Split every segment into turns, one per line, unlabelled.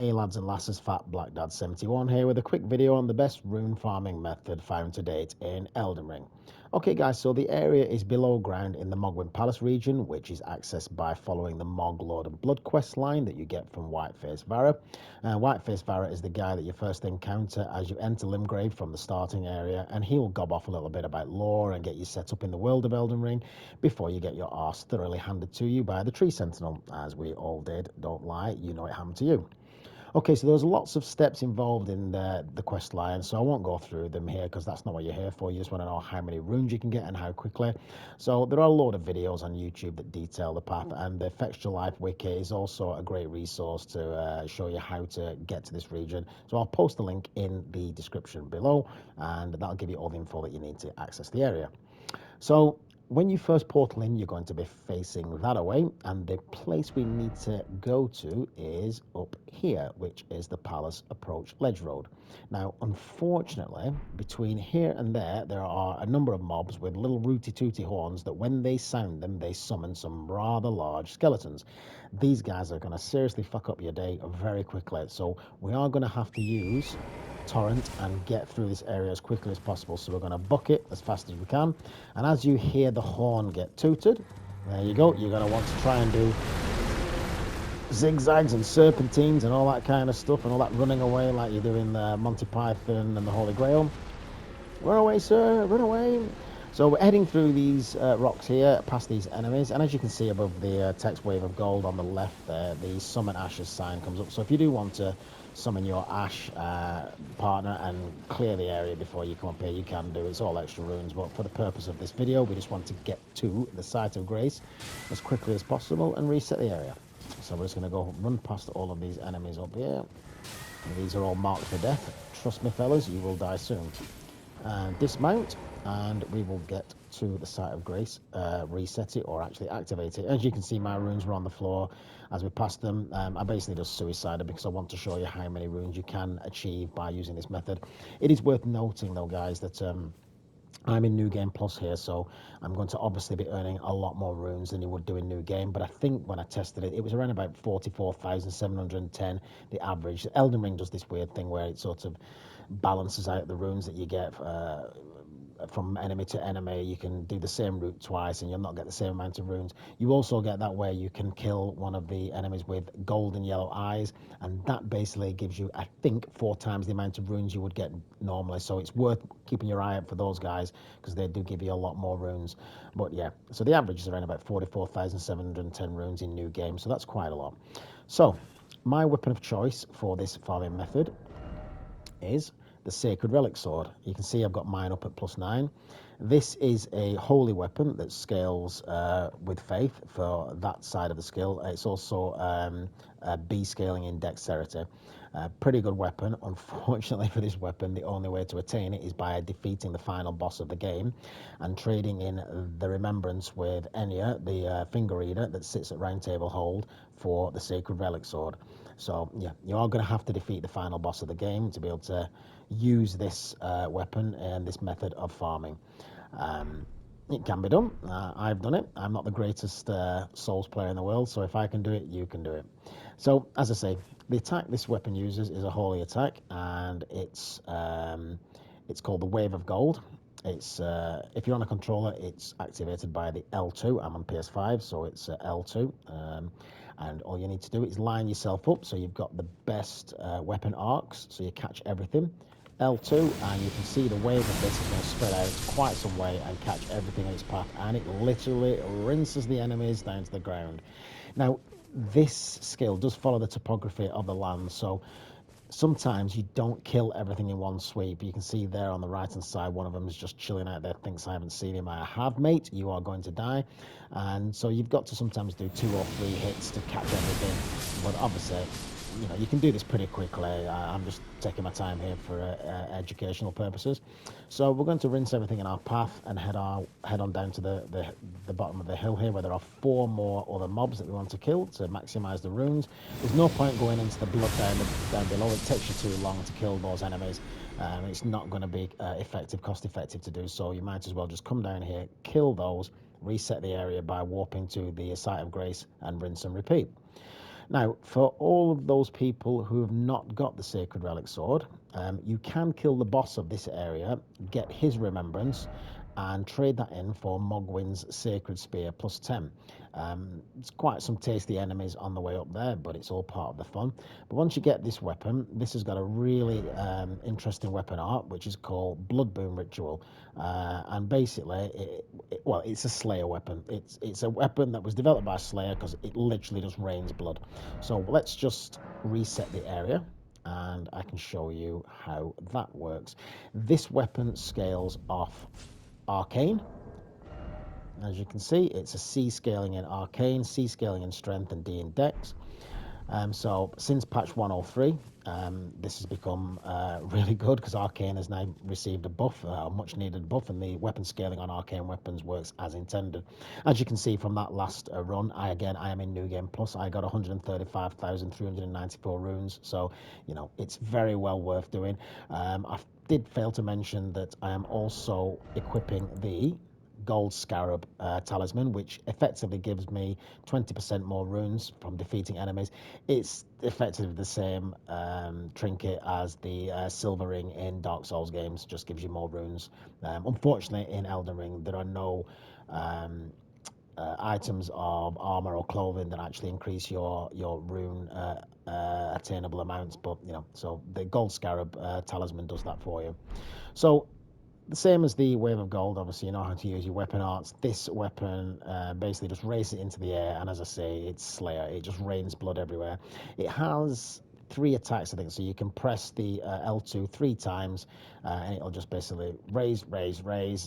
Hey lads and lasses, Fat Black Dad 71 here with a quick video on the best rune farming method found to date in Elden Ring. Okay guys, so the area is below ground in the Mohgwyn Palace region, which is accessed by following the Mog Lord of Blood quest line that you get from White Faced Varre. White Faced Varre is the guy that you first encounter as you enter Limgrave from the starting area, and he'll gob off a little bit about lore and get you set up in the world of Elden Ring before you get your arse thoroughly handed to you by the Tree Sentinel, as we all did. Don't lie, you know it happened to you. Okay, so there's lots of steps involved in the quest line, so I won't go through them here because that's not what you're here for. You just want to know how many runes you can get and how quickly. So there are a load of videos on YouTube that detail the path, and the fextralife wiki is also a great resource to show you how to get to this region. So I'll post the link in the description below, and that'll give you all the info that you need to access the area. So when you first portal in, you're going to be facing that away, and the place we need to go to is up here, which is the Palace Approach Ledge Road. Now, unfortunately, between here and there are a number of mobs with little rooty-tooty horns that when they sound them, they summon some rather large skeletons. These guys are going to seriously fuck up your day very quickly, so we are going to have to use torrent and get through this area as quickly as possible. So we're going to buck it as fast as we can, and as you hear the horn get tooted, there you go, you're going to want to try and do zigzags and serpentines and all that kind of stuff, and all that running away like you do in Monty Python and the Holy Grail. Run away, sir, run away. So we're heading through these rocks here, past these enemies, and as you can see above the text wave of gold on the left there, the summon ashes sign comes up. So if you do want to summon your ash partner and clear the area before you come up here, you can do. It's all extra runes, but for the purpose of this video, we just want to get to the site of grace as quickly as possible and reset the area. So we're just going to go run past all of these enemies up here. These are all marked for death. Trust me, fellas, you will die soon. Dismount, and we will get to the site of grace, reset it, or actually activate it. As you can see, my runes were on the floor as we passed them. I basically just suicided because I want to show you how many runes you can achieve by using this method. It is worth noting though, guys, that I'm in New Game Plus here, so I'm going to obviously be earning a lot more runes than you would do in New Game, but I think when I tested it, it was around about 44,710, the average. Elden Ring does this weird thing where it sort of balances out the runes that you get from enemy to enemy. You can do the same route twice and you'll not get the same amount of runes. You also get that where you can kill one of the enemies with gold and yellow eyes, and that basically gives you, I think, 4 times the amount of runes you would get normally. So it's worth keeping your eye out for those guys because they do give you a lot more runes. But yeah, so the average is around about 44,710 runes in New Game, so that's quite a lot. So my weapon of choice for this farming method is the Sacred Relic Sword. You can see I've got mine up at +9. This is a holy weapon that scales with faith for that side of the skill. It's also B scaling in dexterity. Pretty good weapon. Unfortunately for this weapon, the only way to attain it is by defeating the final boss of the game and trading in the remembrance with Enya, the finger reader that sits at Round Table Hold, for the Sacred Relic Sword. So yeah, you are going to have to defeat the final boss of the game to be able to use this weapon and this method of farming. It can be done. I've done it. I'm not the greatest Souls player in the world, so if I can do it, you can do it. So, as I say, the attack this weapon uses is a holy attack, and it's called the Wave of Gold. It's if you're on a controller, it's activated by the L2. I'm on PS5, so it's L2. And all you need to do is line yourself up so you've got the best weapon arcs, so you catch everything. L2, and you can see the wave of this is going to spread out quite some way and catch everything in its path, and it literally rinses the enemies down to the ground. Now, this skill does follow the topography of the land, so sometimes you don't kill everything in one sweep. You can see there on the right hand side, one of them is just chilling out there, thinks I haven't seen him. I have, mate, you are going to die. And so you've got to sometimes do 2 or 3 hits to catch everything, but obviously, you know, you can do this pretty quickly. I'm just taking my time here for educational purposes. So we're going to rinse everything in our path and head on down to the bottom of the hill here, where there are 4 more other mobs that we want to kill to maximize the runes. There's no point going into the blood down below. It takes you too long to kill those enemies. It's not going to be cost effective to do so. You might as well just come down here, kill those, reset the area by warping to the site of grace, and rinse and repeat. Now, for all of those people who have not got the Sacred Relic Sword, you can kill the boss of this area, get his remembrance, and trade that in for Mohgwyn's Sacred Spear plus 10. It's quite some tasty enemies on the way up there, but it's all part of the fun. But once you get this weapon, this has got a really interesting weapon art, which is called Blood Boon Ritual. And basically, it's a Slayer weapon. It's a weapon that was developed by Slayer because it literally just rains blood. So let's just reset the area and I can show you how that works. This weapon scales off Arcane. As you can see, it's a C scaling in Arcane, C scaling in Strength, and D in Dex. So since patch 103, this has become really good because Arcane has now received a buff, a much needed buff, and the weapon scaling on Arcane weapons works as intended. As you can see from that last run, I am in New Game Plus. I got 135,394 runes, so it's very well worth doing. I did fail to mention that I am also equipping the gold scarab talisman, which effectively gives me 20% more runes from defeating enemies. It's effectively the same trinket as the silver ring in Dark Souls games, just gives you more runes. Unfortunately, in Elden Ring, there are no items of armor or clothing that actually increase your rune attainable amounts, but so the gold scarab talisman does that for you. So the same as the Wave of Gold, obviously you know how to use your weapon arts. This weapon basically just races it into the air, and as I say, it's Slayer. It just rains blood everywhere. It has 3 attacks, I think, so you can press the L2 3 times, and it'll just basically raise,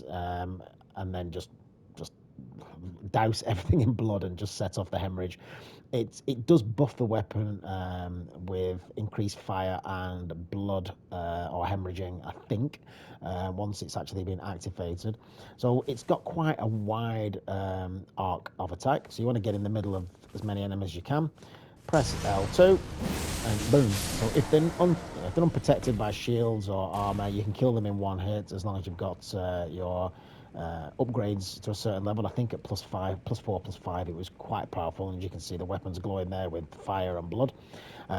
and then just douse everything in blood and just set off the hemorrhage. It does buff the weapon with increased fire and blood or hemorrhaging, I think, once it's actually been activated. So it's got quite a wide arc of attack. So you want to get in the middle of as many enemies as you can. Press L2 and boom. So if they're unprotected by shields or armor, you can kill them in one hit as long as you've got your upgrades to a certain level. I think at +5, +4, +5, it was quite powerful, and you can see the weapons glowing there with fire and blood.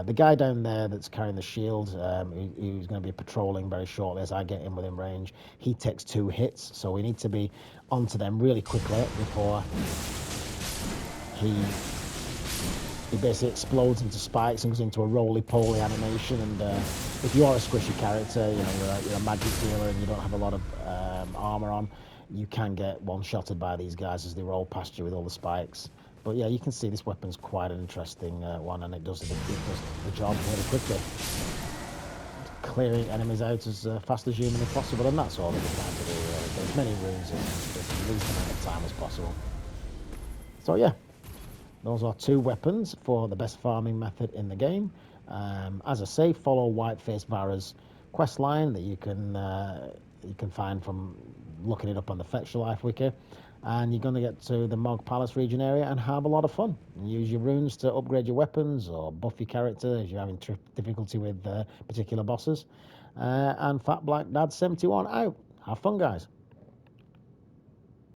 The guy down there that's carrying the shield, who's going to be patrolling very shortly as I get in within range, he takes 2 hits, so we need to be onto them really quickly before he basically explodes into spikes and goes into a roly-poly animation. And if you are a squishy character, you're a magic dealer and you don't have a lot of armor on, you can get one-shotted by these guys as they roll past you with all the spikes. But yeah, you can see this weapon's quite an interesting one, and it does the job really quickly. Clearing enemies out as fast as humanly possible, and that's all that we're trying to do. Get as many runes in the least amount of time as possible. So yeah, those are 2 weapons for the best farming method in the game. As I say, follow White Faced Varre's questline that you can find from looking it up on the fextralife wiki, and you're going to get to the Mohgwyn Palace region area and have a lot of fun. Use your runes to upgrade your weapons or buff your character if you're having difficulty with particular bosses. And Fat Black Dad 71 out. Have fun, guys.